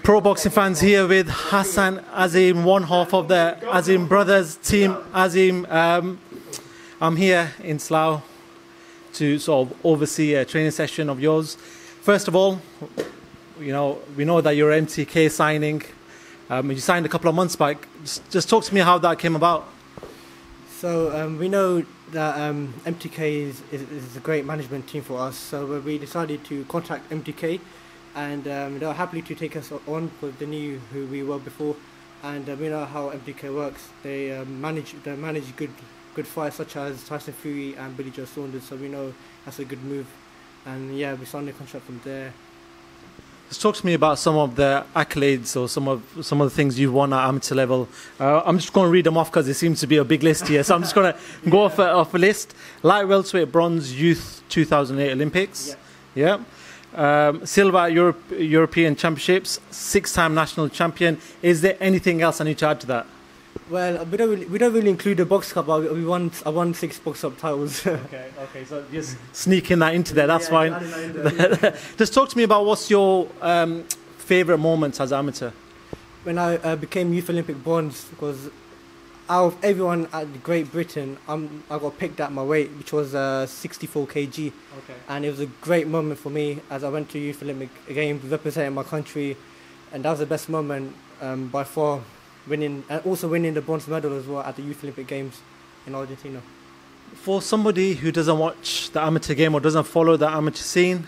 Pro boxing fans here with Hassan Azim, one half of the Azim brothers team. Azim, I'm here in Slough to sort of oversee a training session of yours. First of all, you know, we know that you're MTK signing. You signed a couple of months back. Just talk to me how that came about. So we know that MTK is a great management team for us. So we decided to contact MTK, and they're happy to take us on because they knew who we were before, and we know how MTK works. They manage good fights such as Tyson Fury and Billy Joe Saunders. So we know that's a good move, and yeah, we signed the contract from there. Just talk to me about some of the accolades or some of the things you've won at amateur level. I'm just going to read them off because it seems to be a big list here. So I'm just going to go off a list. Light welterweight bronze youth 2008 Olympics. Yeah. Silver at European Championships. 6-time national champion. Is there anything else I need to add to that? Well, we don't really include the box cup, but I won 6 box cup titles. Okay, so just sneaking that into there, that's fine. Just talk to me about what's your favourite moments as amateur. When I became Youth Olympic bronze, because out of everyone at Great Britain, I got picked at my weight, which was 64 kg. Okay. And it was a great moment for me as I went to Youth Olympic Games representing my country, and that was the best moment by far. Winning the bronze medal as well at the Youth Olympic Games in Argentina. For somebody who doesn't watch the amateur game or doesn't follow the amateur scene,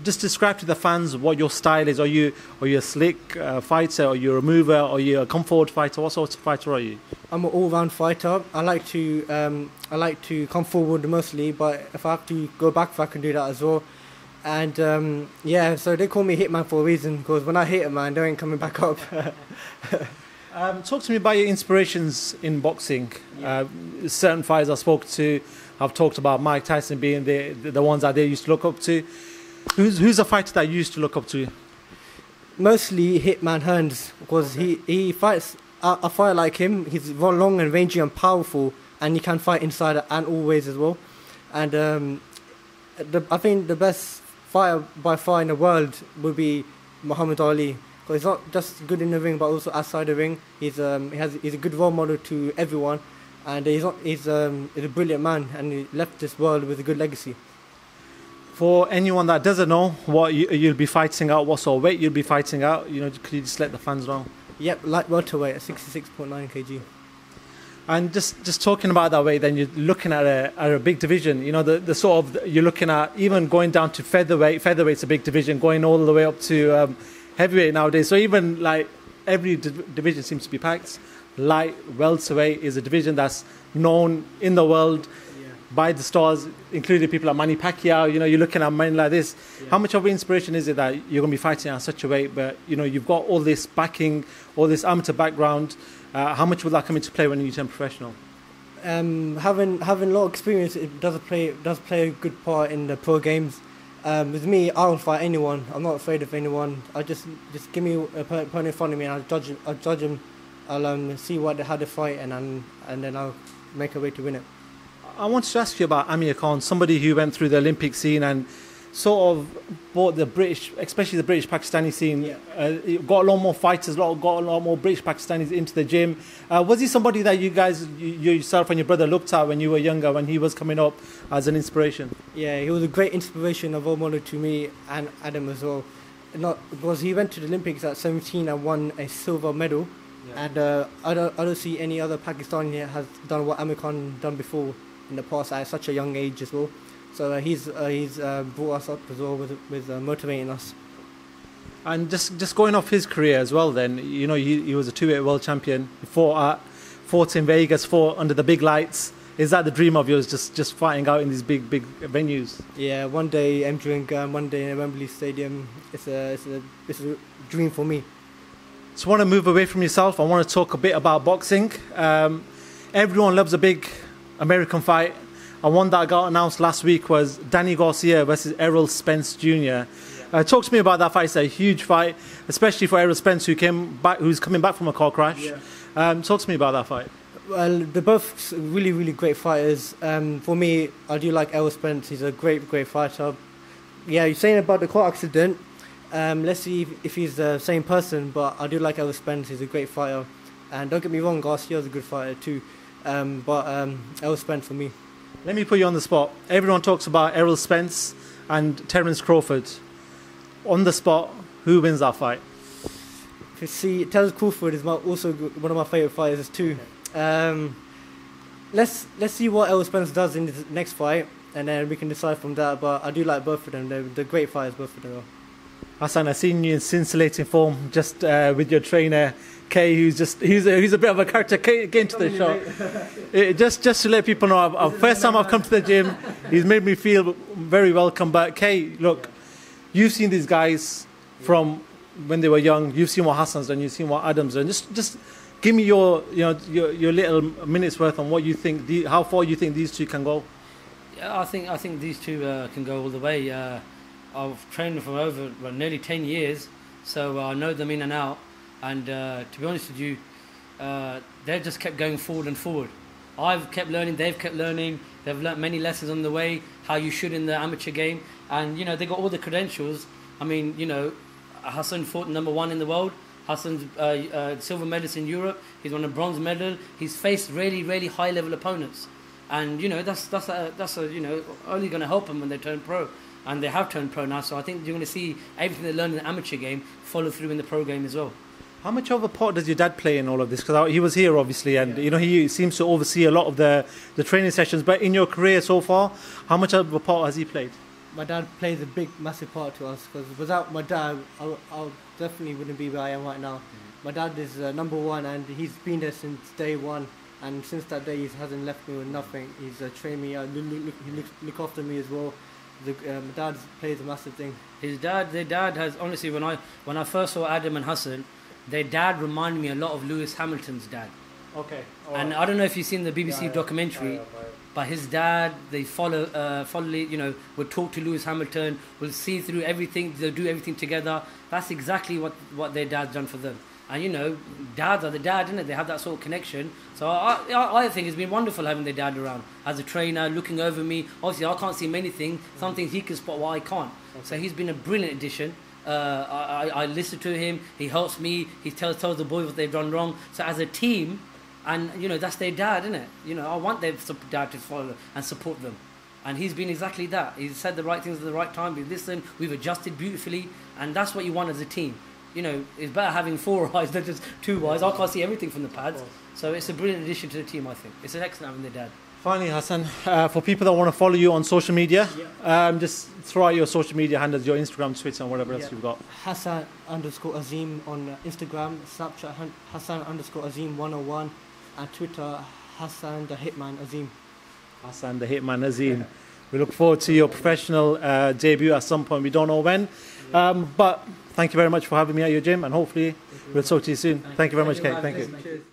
just describe to the fans what your style is. Are you a slick fighter? Are you a mover? Are you a come forward fighter? What sort of fighter are you? I'm an all-round fighter. I like to come forward mostly, but if I have to go back, I can do that as well. And yeah, so they call me Hitman for a reason, because when I hit a man, they ain't coming back up. Talk to me about your inspirations in boxing. Certain fighters I spoke to, I've talked about Mike Tyson being the ones that they used to look up to. Who's a fighter that you used to look up to? Mostly Hitman Hearns, because he fights a fighter like him. He's long and rangy and powerful, and he can fight inside and all ways as well. And I think the best fighter by far in the world would be Muhammad Ali. He's not just good in the ring, but also outside the ring. He's a good role model to everyone, and he's a brilliant man, and he left this world with a good legacy. For anyone that doesn't know what you'll be fighting out, what sort of weight you'll be fighting out, could you just let the fans know? Yep, light welterweight at 66.9 kg. And just talking about that weight, then you're looking at a big division. The sort of you're looking at even going down to featherweight. Featherweight's a big division, going all the way up to heavyweight nowadays. So even like every division seems to be packed. Light welterweight is a division that's known in the world by the stars, including people like Manny Pacquiao. You're looking at men like this. Yeah. How much of an inspiration is it that you're going to be fighting at such a weight, but you've got all this backing, all this amateur background? How much will that come into play when you turn professional? Having a lot of experience, it does play a good part in the pro games. With me, I won't fight anyone. I'm not afraid of anyone. I just give me a opponent in front of me, and I'll judge him. I'll see how they fight, and then I'll make a way to win it. I wanted to ask you about Amir Khan, somebody who went through the Olympic scene and sort of brought the British, especially the British Pakistani scene. Yeah. Got a lot more fighters, got a lot more British Pakistanis into the gym. Was he somebody that you guys, yourself and your brother, looked at when you were younger, when he was coming up as an inspiration? Yeah, he was a great inspiration, a role model to me and Adam as well. Because he went to the Olympics at 17 and won a silver medal. Yeah. And I don't see any other Pakistani that has done what Amir Khan done before in the past at such a young age as well. So he's brought us up as well with motivating us. And just going off his career as well, then he was a 2-weight world champion. He fought in Vegas, fought under the big lights. Is that the dream of yours, just fighting out in these big venues? Yeah, one day entering, one day in Wembley Stadium. It's a dream for me. Just want to move away from yourself. I want to talk a bit about boxing. Everyone loves a big American fight. And one that got announced last week was Danny Garcia versus Errol Spence Jr. Talk to me about that fight. It's a huge fight, especially for Errol Spence, who's coming back from a car crash. Yeah. Talk to me about that fight. Well, they're both really, really great fighters. For me, I do like Errol Spence. He's a great fighter. Yeah, you're saying about the car accident. Let's see if he's the same person, but I do like Errol Spence. He's a great fighter. And don't get me wrong, Garcia's a good fighter too. But Errol Spence for me. Let me put you on the spot. Everyone talks about Errol Spence and Terence Crawford. On the spot, who wins that fight? You see, Terence Crawford is also one of my favourite fighters too. Let's see what Errol Spence does in the next fight, and then we can decide from that. But I do like both of them. They're great fighters, both of them are. Hassan, I've seen you in scintillating form just with your trainer Kay, who's a bit of a character. Kay, get into the shot. Just to let people know, first time I've come to the gym, he's made me feel very welcome. But Kay, look, you've seen these guys from when they were young. You've seen what Hassan's done. You've seen what Adam's done. Just give me your little minutes worth on what you think, how far you think these two can go. Yeah, I think these two can go all the way. I've trained them for over nearly 10 years, so I know them in and out. And to be honest with you, they've just kept going forward and forward. I've kept learning, they've kept learning. They've learnt many lessons on the way, how you should in the amateur game. And, they got all the credentials. I mean, Hassan fought #1 in the world. Hassan's silver medalist in Europe. He's won a bronze medal. He's faced really, really high-level opponents. And, that's only going to help them when they turn pro. And they have turned pro now, so I think you're going to see everything they learned in the amateur game follow through in the pro game as well. How much of a part does your dad play in all of this? Because he was here, obviously, and he seems to oversee a lot of the training sessions. But in your career so far, how much of a part has he played? My dad plays a big, massive part to us, because without my dad, I definitely wouldn't be where I am right now. My dad is #1, and he's been there since day one. And since that day, he hasn't left me with nothing. He's trained me, he look after me as well. My dad plays a massive thing. Their dad has, honestly, when I first saw Adam and Hassan, their dad reminded me a lot of Lewis Hamilton's dad. Okay. And I don't know if you've seen the BBC documentary, but his dad, they would talk to Lewis Hamilton, will see through everything, they'll do everything together. That's exactly what their dad's done for them. And dads are the dad, isn't it? They have that sort of connection. So I think it's been wonderful having their dad around as a trainer, looking over me. Obviously, I can't see many things. Some things he can spot what I can't. Okay. So he's been a brilliant addition. I listen to him. He helps me. He tells the boys what they've done wrong. So as a team, and that's their dad, isn't it? I want their dad to follow and support them. And he's been exactly that. He's said the right things at the right time. We've listened. We've adjusted beautifully, and that's what you want as a team. It's better having 4 eyes than just 2 eyes. I can't see everything from the pads. So it's a brilliant addition to the team, I think. It's an excellent having their dad. Finally, Hassan, for people that want to follow you on social media, just throw out your social media handles, your Instagram, Twitter, and whatever else you've got. Hassan_Azim on Instagram, Snapchat, Hassan_Azim 101, and Twitter, Hassan the Hitman Azim. Hassan the Hitman Azim. We look forward to your professional debut at some point. We don't know when. But thank you very much for having me at your gym, and hopefully we'll talk to you soon. Thank you very much, Kate. Thank you.